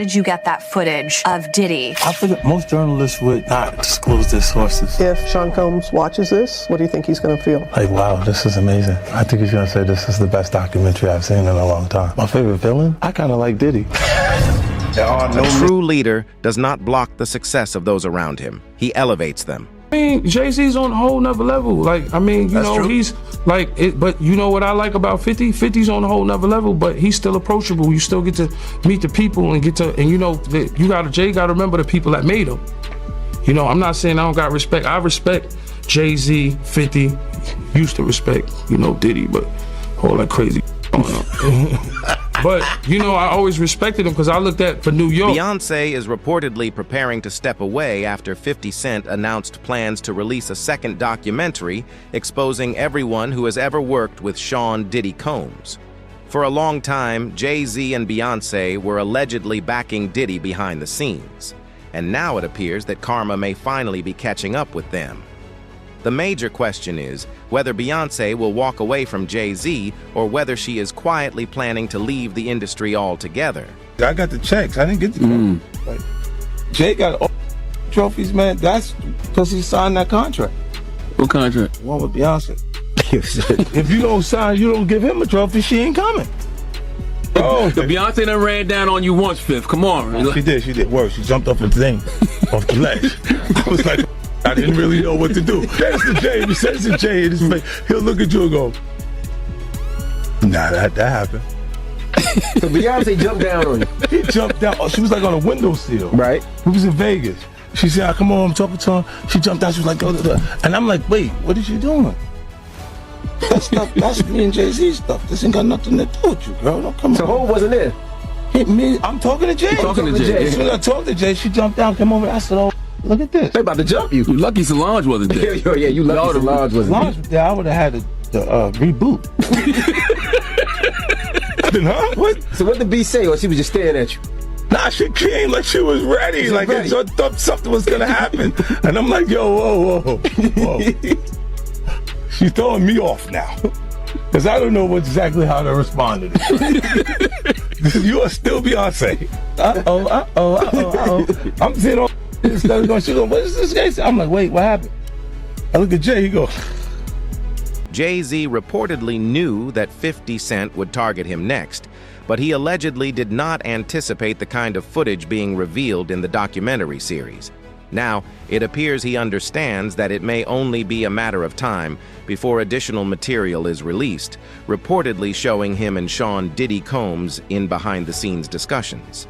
Did you get that footage of Diddy? I figured most journalists would not disclose their sources. If Sean Combs watches this, what do you think he's going to feel? Like, wow, this is amazing. I think he's going to say this is the best documentary I've seen in a long time. My favorite villain? I kind of like Diddy. A true leader does not block the success of those around him. He elevates them. I mean, Jay-Z's on a whole nother level. Like, I mean, you know, true. He's like, but you know what I like about 50? 50's on a whole nother level, but he's still approachable. You still get to meet the people and you know, Jay got to remember the people that made him. You know, I'm not saying I don't got respect. I respect Jay-Z, 50, used to respect, you know, Diddy, but all that crazy going on. But, you know, I always respected him because I looked at for New York. Beyonce is reportedly preparing to step away after 50 Cent announced plans to release a second documentary exposing everyone who has ever worked with Sean Diddy Combs. For a long time, Jay-Z and Beyonce were allegedly backing Diddy behind the scenes. And now it appears that karma may finally be catching up with them. The major question is whether Beyonce will walk away from Jay-Z or whether she is quietly planning to leave the industry altogether. I got the checks. I didn't get the trophies. Like, Jay got all trophies, man. That's because he signed that contract. What contract? One with Beyonce. If you don't sign, you don't give him a trophy, she ain't coming. Oh, the Beyonce done ran down on you once, Fifth. Come on. She did worse. She jumped off the thing, off the ledge. I was like, I didn't really know what to do. That's the Jay. If he says the Jay in his face, he'll look at you and go, nah, that happened. So Beyonce jumped down on you. He jumped down. Oh, she was like on a windowsill. Right. We was in Vegas. She said, come on, I'm talking to her. She jumped down. She was like, and I'm like, wait, what is she doing? That stuff, that's me and Jay-Z stuff. This ain't got nothing to do with you, girl. Don't come on. So who wasn't there? I'm talking to Jay. Talking to Jay. As soon as I talked to Jay, she jumped down, came over. I said, oh, look at this. They about to jump you. You lucky Solange wasn't there. Yeah, you lucky Solange wasn't there. Solange was there. I would have had to reboot. Huh? What? So what did B say, or she was just staring at you? Nah, she came like she was ready. She like ready. I thought something was gonna happen. And I'm like, yo, whoa. She's throwing me off now. Because I don't know exactly how to respond to this. You are still Beyonce. I'm sitting on instead of going, she goes, what is this guy saying? I'm like, wait, what happened? I look at Jay, he goes. Jay-Z reportedly knew that 50 Cent would target him next, but he allegedly did not anticipate the kind of footage being revealed in the documentary series. Now, it appears he understands that it may only be a matter of time before additional material is released, reportedly showing him and Sean Diddy Combs in behind-the-scenes discussions.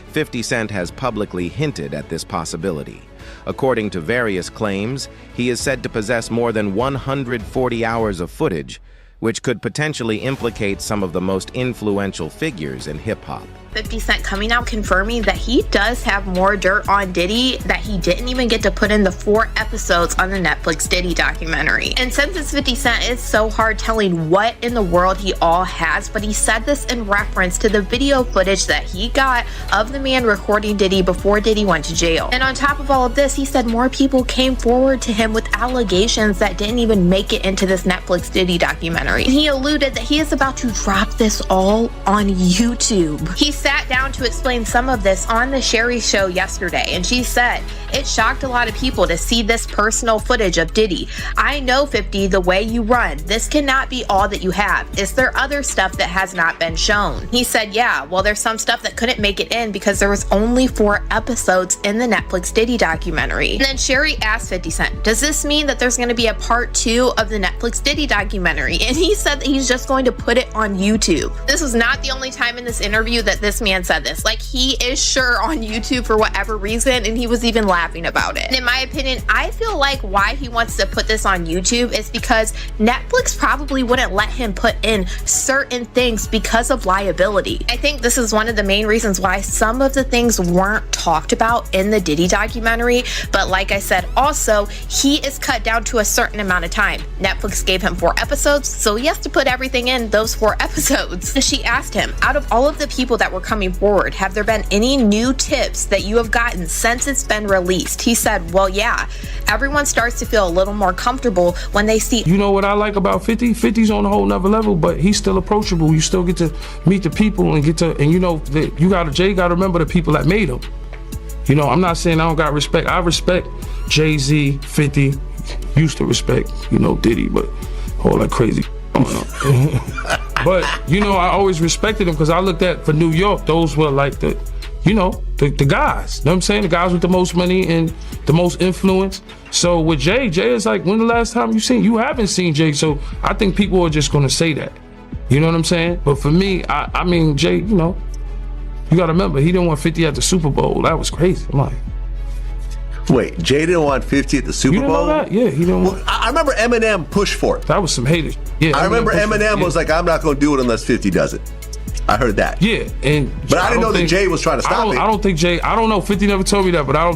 50 Cent has publicly hinted at this possibility. According to various claims, he is said to possess more than 140 hours of footage, which could potentially implicate some of the most influential figures in hip-hop. 50 Cent coming out confirming that he does have more dirt on Diddy that he didn't even get to put in the 4 episodes on the Netflix Diddy documentary. And since it's 50 Cent, it's so hard telling what in the world he all has, but he said this in reference to the video footage that he got of the man recording Diddy before Diddy went to jail. And on top of all of this, he said more people came forward to him with allegations that didn't even make it into this Netflix Diddy documentary. And he alluded that he is about to drop this all on YouTube. He sat down to explain some of this on the Sherry show yesterday, and she said, it shocked a lot of people to see this personal footage of Diddy. I know 50, the way you run, this cannot be all that you have. Is there other stuff that has not been shown? He said, yeah, well, there's some stuff that couldn't make it in because there was only 4 episodes in the Netflix Diddy documentary. And then Sherry asked 50 Cent, does this mean that there's going to be a part 2 of the Netflix Diddy documentary? And he said that he's just going to put it on YouTube. This was not the only time in this interview that this man said this. Like, he is sure on YouTube for whatever reason, and he was even laughing about it. And in my opinion, I feel like why he wants to put this on YouTube is because Netflix probably wouldn't let him put in certain things because of liability. I think this is one of the main reasons why some of the things weren't talked about in the Diddy documentary. But like I said, also, he is cut down to a certain amount of time. Netflix gave him 4 episodes, so he has to put everything in those 4 episodes. She asked him, out of all of the people that were coming forward, have there been any new tips that you have gotten since it's been released? He said, well, yeah. Everyone starts to feel a little more comfortable when they see. You know what I like about 50? 50's on a whole nother level, but he's still approachable. You still get to meet the people and Jay got to remember the people that made him. You know, I'm not saying I don't got respect. I respect Jay-Z, 50, used to respect, Diddy, but all that crazy. But, I always respected him because I looked at, for New York, those were like the guys. You know what I'm saying? The guys with the most money and the most influence. So with Jay is like, when the last time you haven't seen Jay. So I think people are just going to say that. You know what I'm saying? But for me, I mean, Jay, you got to remember, he didn't want 50 at the Super Bowl. That was crazy. I'm like, wait, Jay didn't want 50 at the Super Bowl? You didn't know that? Yeah, he didn't want. I remember Eminem pushed for it. That was some haters. Yeah, I remember Eminem was like, I'm not going to do it unless 50 does it. I heard that. Yeah, but I didn't know that Jay was trying to stop it. I don't think Jay. I don't know. 50 never told me that, but I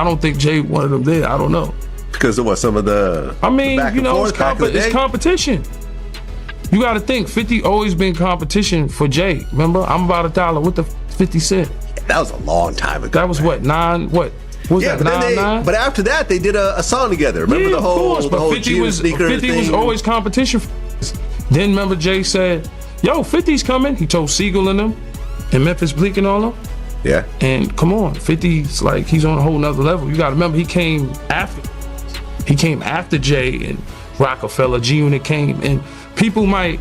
don't think Jay wanted him there. I don't know. Because of what? Some of the. I mean, it's competition. You got to think, 50 always been competition for Jay. Remember, I'm about $1. What the 50 Cent? Yeah, that was a long time ago. That was what, 9? What? Was that 9? But after that, they did a song together. Remember the whole, of course, but 50 was always competition. Then remember Jay said, yo, 50's coming. He told Siegel and them, and Memphis Bleak and all them. Yeah. And come on, 50's like, he's on a whole nother level. You got to remember, he came after Jay and Rockefeller. G-Unit came, and people might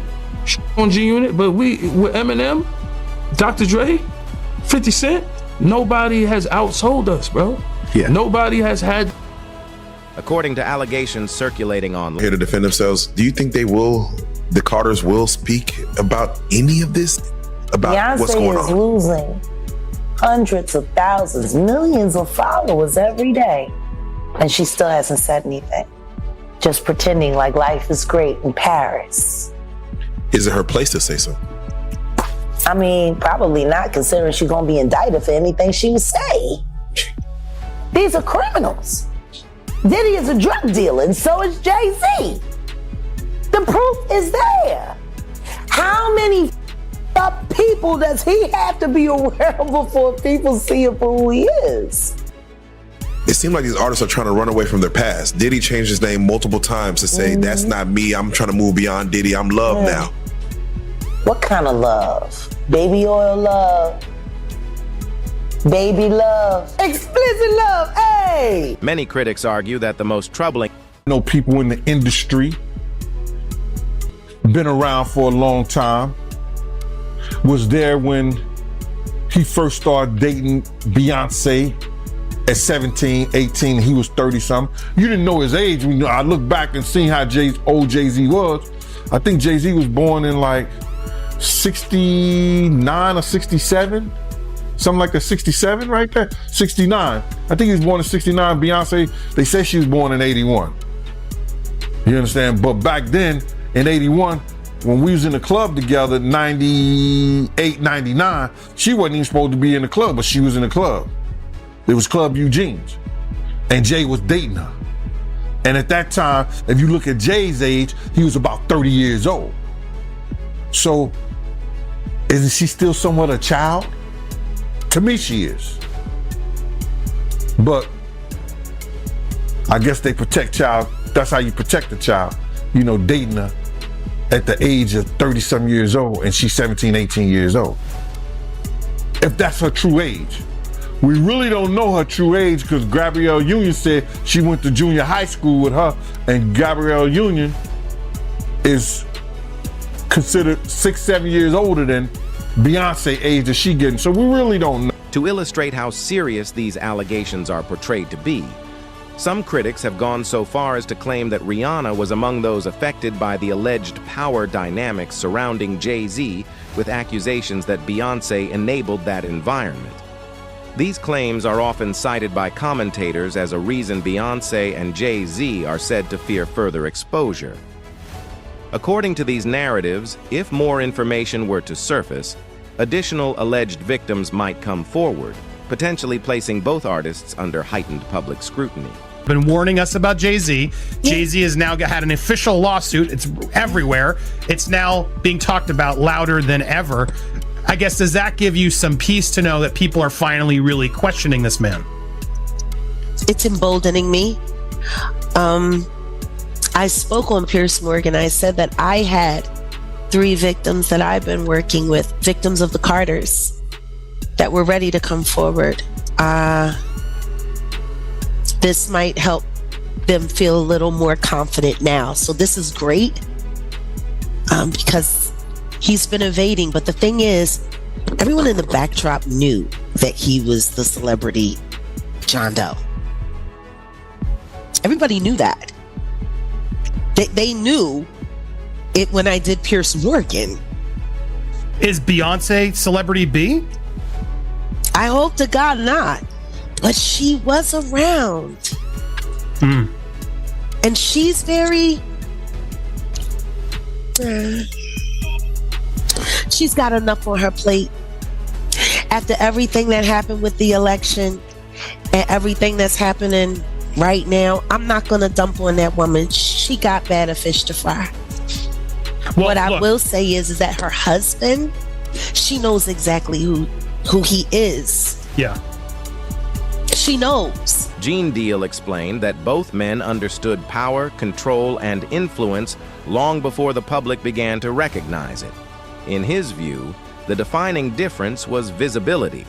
on G-Unit, but with Eminem, Dr. Dre, 50 Cent, nobody has outsold us, bro. Yeah. Nobody has had. According to allegations circulating online. Here to defend themselves, do you think the Carters will speak about any of this? About Beyonce what's going on? Beyonce is losing hundreds of thousands, millions of followers every day. And she still hasn't said anything. Just pretending like life is great in Paris. Is it her place to say so? I mean, probably not, considering she's gonna be indicted for anything she would say. These are criminals. Diddy is a drug dealer, and so is Jay-Z. The proof is there. How many people does he have to be around before people see him for who he is? It seems like these artists are trying to run away from their past. Diddy changed his name multiple times to say, that's not me. I'm trying to move beyond Diddy. I'm love now. What kind of love? Baby oil love? Baby love? Explicit love, hey! Many critics argue that the most troubling. People in the industry, been around for a long time, was there when he first started dating Beyonce at 17, 18, he was 30-something. You didn't know his age. When I look back and see how old Jay-Z was, I think Jay-Z was born in like 69 or 67. Something like a 67 right there. 69. I think he was born in 69. Beyonce, they say she was born in 81. You understand? But back then, in 81, when we was in the club together, 98, 99, she wasn't even supposed to be in the club, but she was in the club. It was Club Eugene's, and Jay was dating her. And at that time, if you look at Jay's age, he was about 30 years old. So, isn't she still somewhat a child? To me, she is. But I guess they protect child. That's how you protect a child. Dating her at the age of 30-some years old, and she's 17, 18 years old. If that's her true age. We really don't know her true age because Gabrielle Union said she went to junior high school with her, and Gabrielle Union is considered 6-7 years older than Beyonce age that she getting. So we really don't know. To illustrate how serious these allegations are portrayed to be, some critics have gone so far as to claim that Rihanna was among those affected by the alleged power dynamics surrounding Jay-Z, with accusations that Beyonce enabled that environment. These claims are often cited by commentators as a reason Beyonce and Jay-Z are said to fear further exposure. According to these narratives, if more information were to surface, additional alleged victims might come forward, potentially placing both artists under heightened public scrutiny. been warning us about Jay-Z. Jay-Z has now had an official lawsuit. It's everywhere. It's now being talked about louder than ever. I guess, does that give you some peace to know that people are finally really questioning this man? It's emboldening me. I spoke on Piers Morgan. I said that I had 3 victims that I've been working with, victims of the Carters, that were ready to come forward. This might help them feel a little more confident now. So this is great because he's been evading. But the thing is, everyone in the backdrop knew that he was the celebrity John Doe. Everybody knew that. They knew it when I did Piers Morgan. Is Beyonce celebrity B? I hope to God not. But she was around. And she's very... she's got enough on her plate. After everything that happened with the election and everything that's happening right now, I'm not going to dump on that woman. She got better fish to fry. Well, what I will say is that her husband, she knows exactly who he is. Yeah. She knows. Gene Deal explained that both men understood power, control, and influence long before the public began to recognize it. In his view, the defining difference was visibility.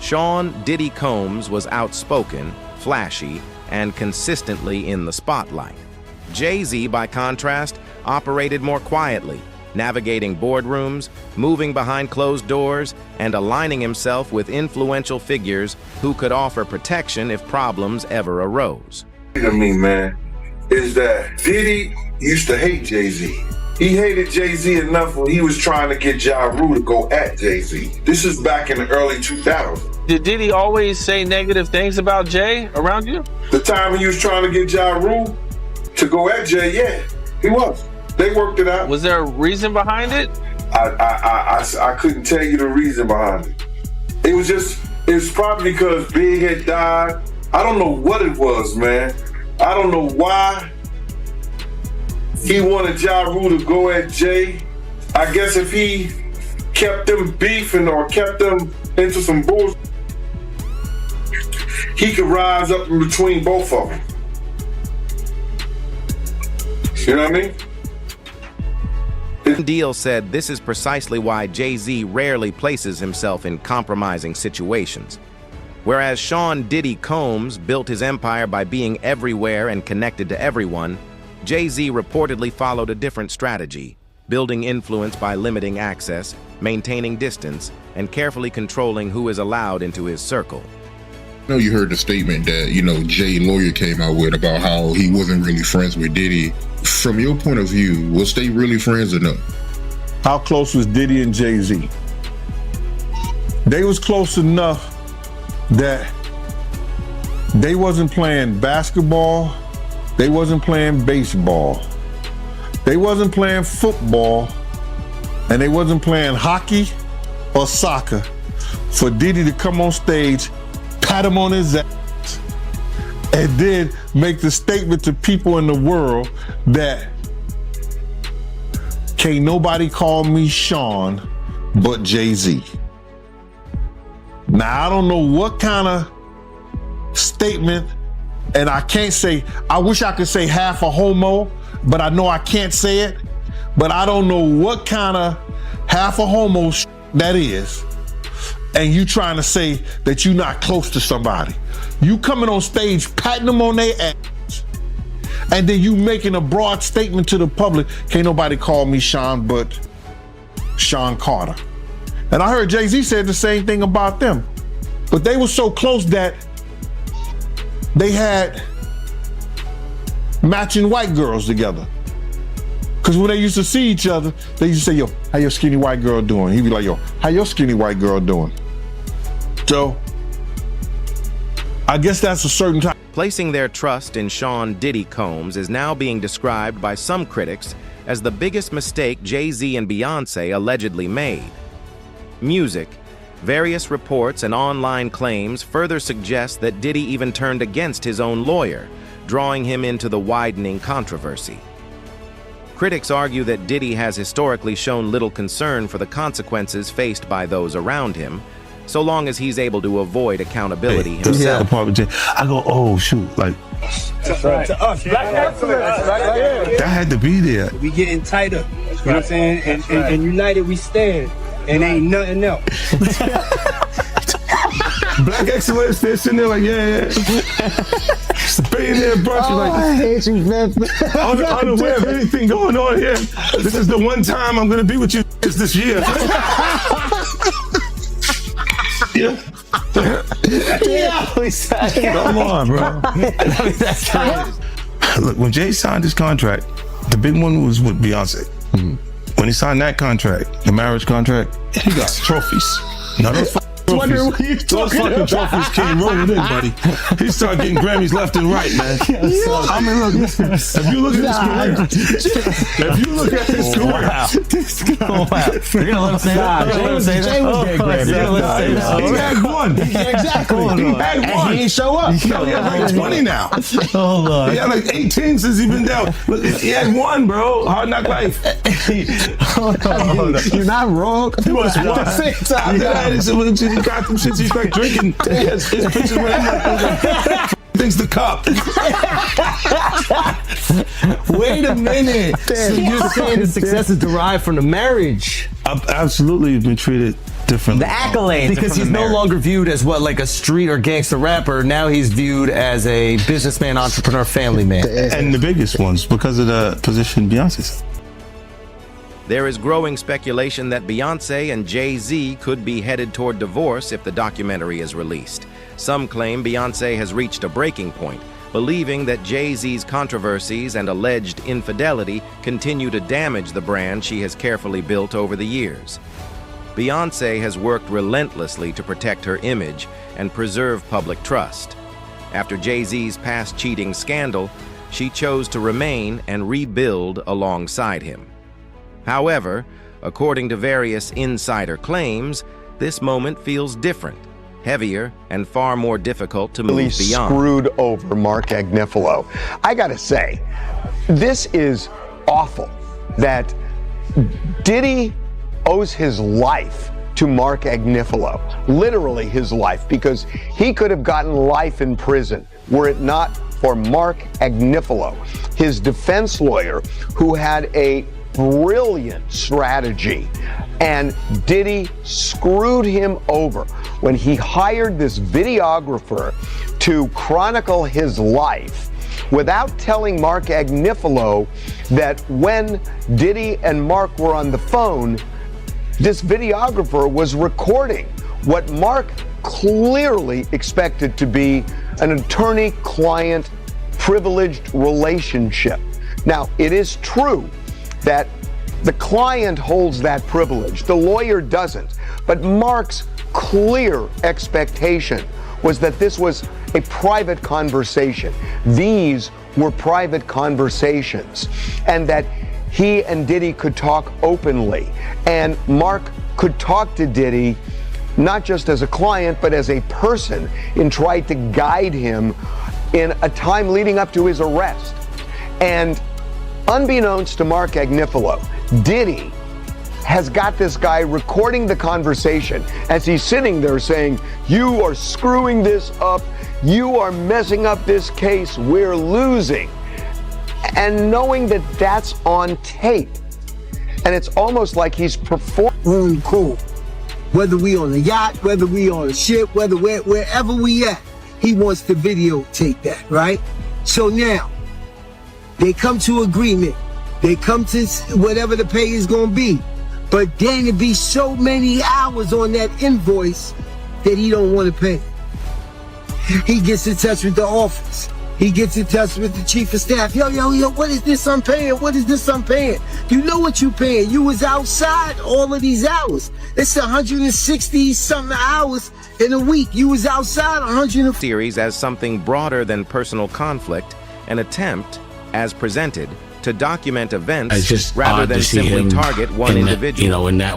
Sean Diddy Combs was outspoken, flashy, and consistently in the spotlight. Jay-Z, by contrast, operated more quietly, navigating boardrooms, moving behind closed doors, and aligning himself with influential figures who could offer protection if problems ever arose. I mean, man, is that Diddy used to hate Jay-Z. He hated Jay-Z enough when he was trying to get Ja Rule to go at Jay-Z. This is back in the early 2000s. Did Diddy always say negative things about Jay around you? The time when he was trying to get Ja Rule to go at Jay, yeah, he was. They worked it out. Was there a reason behind it? I couldn't tell you the reason behind it. It was probably because Big had died. I don't know what it was, man. I don't know why he wanted Ja Rule to go at Jay. I guess if he kept them beefing or kept them into some bullshit, he could rise up in between both of them. You know what I mean? Deal said this is precisely why Jay-Z rarely places himself in compromising situations. Whereas Sean Diddy Combs built his empire by being everywhere and connected to everyone, Jay-Z reportedly followed a different strategy, building influence by limiting access, maintaining distance, and carefully controlling who is allowed into his circle. I know you heard the statement that, Jay lawyer came out with about how he wasn't really friends with Diddy. From your point of view, was they really friends or no? How close was Diddy and Jay-Z? They was close enough that they wasn't playing basketball, they wasn't playing baseball, they wasn't playing football, and they wasn't playing hockey or soccer for Diddy to come on stage, pat him on his ass, and then make the statement to people in the world that can't nobody call me Sean but Jay-Z. Now, I don't know what kind of statement, and I can't say, I wish I could say half a homo, but I know I can't say it, but I don't know what kind of half a homo that is, and you trying to say that you're not close to somebody. You coming on stage, patting them on their ass, and then you making a broad statement to the public, can't nobody call me Sean but Sean Carter. And I heard Jay-Z said the same thing about them. But they were so close that they had matching white girls together. Because when they used to see each other, they used to say, yo, how your skinny white girl doing? He'd be like, yo, how your skinny white girl doing? So, I guess that's a certain time. Placing their trust in Sean Diddy Combs is now being described by some critics as the biggest mistake Jay-Z and Beyonce allegedly made. Music, various reports, and online claims further suggest that Diddy even turned against his own lawyer, drawing him into the widening controversy. Critics argue that Diddy has historically shown little concern for the consequences faced by those around him, so long as he's able to avoid accountability himself. I go, oh shoot, like That's right. To us, black excellence. that had to be there. We getting tighter. You know what I'm saying? And united we stand. And ain't nothing else. Black excellence, they're sitting there like, yeah. Billionaire brunch, like, I hate you, man. unaware of anything going on here. This is the one time I'm gonna be with you this year. Come on, bro. Look, when Jay signed his contract, the big one was with Beyonce. When he signed that contract, the marriage contract, he got trophies. Now those trophies, those fucking trophies came rolling in, buddy. He started getting Grammys left and right, man. I mean, look, if you look at his career, You're gonna let him say that? Jay was getting Grammys. He had one. Exactly. He had one. And he ain't show up. He had like 20 now. Oh, Lord. He had like 18 since he's been down. Look, he had one, bro. Hard Knock Life. You're not wrong. He was one. He got them shits. He started drinking. His pictures with him like things the cup. Wait a minute. So you're saying the success is derived from the marriage? I've absolutely been treated differently. The accolades. Because he's no longer viewed as what, like a street or gangster rapper. Now he's viewed as a businessman, entrepreneur, family man. And the biggest ones because of the position Beyonce's. There is growing speculation that Beyonce and Jay-Z could be headed toward divorce if the documentary is released. Some claim Beyonce has reached a breaking point, believing that Jay-Z's controversies and alleged infidelity continue to damage the brand she has carefully built over the years. Beyonce has worked relentlessly to protect her image and preserve public trust. After Jay-Z's past cheating scandal, she chose to remain and rebuild alongside him. However, according to various insider claims, this moment feels different, heavier, and far more difficult to move beyond. Screwed over Mark Agnifilo. I gotta say, this is awful that Diddy owes his life to Mark Agnifilo, literally his life, because he could have gotten life in prison were it not for Mark Agnifilo, his defense lawyer, who had a brilliant strategy, and Diddy screwed him over when he hired this videographer to chronicle his life without telling Mark Agnifilo that when Diddy and Mark were on the phone, this videographer was recording what Mark clearly expected to be an attorney-client privileged relationship. Now, it is true that the client holds that privilege, the lawyer doesn't. But Mark's clear expectation was that this was a private conversation. These were private conversations, and that he and Diddy could talk openly. And Mark could talk to Diddy not just as a client, but as a person, and tried to guide him in a time leading up to his arrest. And unbeknownst to Mark Agnifilo, Diddy has got this guy recording the conversation as he's sitting there saying, "You are screwing this up. You are messing up this case. We're losing." And knowing that that's on tape. And it's almost like he's performing. Cool. Whether we on a yacht, whether we on a ship, wherever we at, he wants to videotape that, right? So now, they come to agreement. They come to whatever the pay is going to be. But then it be so many hours on that invoice that he don't want to pay. He gets in touch with the office. He gets in touch with the chief of staff. Yo, what is this I'm paying? What is this I'm paying? You know what you paying. You was outside all of these hours. It's 160 something hours in a week. You was outside 100. Series as something broader than personal conflict, an attempt, as presented, to document events rather than simply target one individual. In that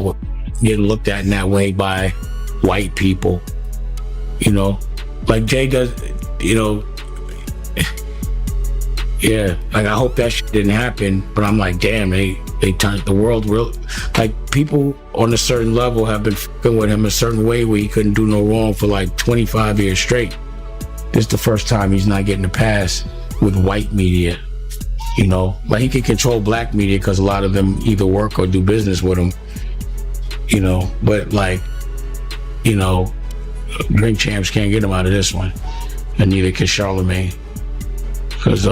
getting looked at in that way by white people, like Jay does, Yeah, like I hope that shit didn't happen, but I'm like, damn, they turned the world real. Like people on a certain level have been fucking with him a certain way where he couldn't do no wrong for like 25 years straight. This is the first time he's not getting a pass with white media. You know, like he can control black media because a lot of them either work or do business with him. You know, but like, you know, drink champs can't get him out of this one, and neither can Charlemagne, because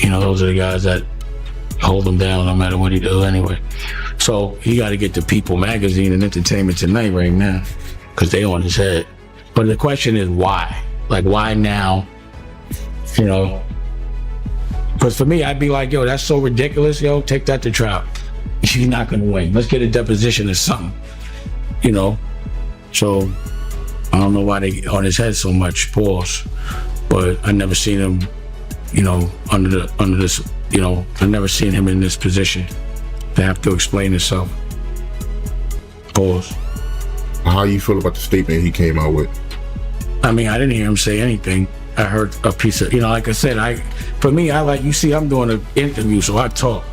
you know, those are the guys that hold him down no matter what he does anyway. So he got to get to People Magazine and Entertainment Tonight right now, because they on his head. But the question is why? Like why now? You know, because for me, I'd be like, yo, that's so ridiculous. Yo, take that to trial. You're not gonna win. Let's get a deposition or something. You know. So I don't know why they on his head so much. Pause. But I never seen him, you know, under this, you know, I never seen him in this position to have to explain himself. Pause. How you feel about the statement he came out with? I mean, I didn't hear him say anything. I heard a piece of, you know, like I said, for me, I like, you see, I'm doing an interview, so I talk.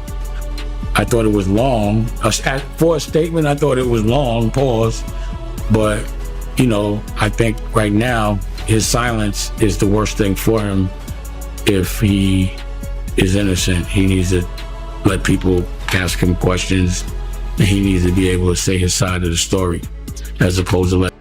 I thought it was long. For a statement, I thought it was long, pause. But, you know, I think right now, his silence is the worst thing for him. If he is innocent, he needs to let people ask him questions, and he needs to be able to say his side of the story, as opposed to let